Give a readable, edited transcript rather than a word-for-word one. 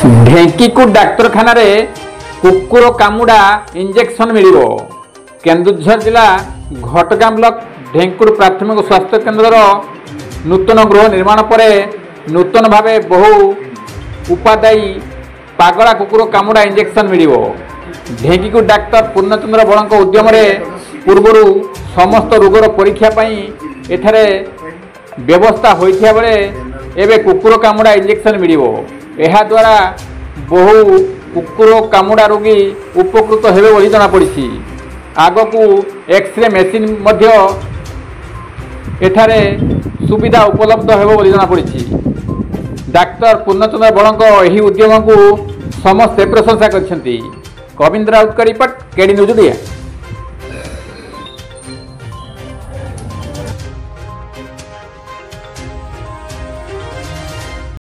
ढेंकीकुट डाक्तरखाना रे कुकुर कामुड़ा इंजेक्शन मिल केन्दुझर जिला घटगां ब्लॉक ढेंकुर प्राथमिक स्वास्थ्य केन्द्र नूतन गृह निर्माण पर नूतन भाव बहु उपादायी पागला कुकुर कामुड़ा इंजेक्शन मिल ढेंकीकुट डाक्तर पूर्णचंद्र बड़ उद्यम पूर्व समस्त रोगर परीक्षा एठारे व्यवस्था होता बेले एवं कुकुर कामुड़ा इंजेक्शन मिल द्वारा बहु कुकुर कामुड़ा रोगी उपकृत हेबे बोली जना पड़ी। आग को एक्सरे मेसीन एठारे सुविधा उपलब्ध हेबो बोली जना पड़ी। डाक्तर पूर्णचंद्र बड़ एही उद्यम को समस्ते प्रशंसा करछंती। कविंद्र राउत का रिपोर्ट केडी न्यूज दिया।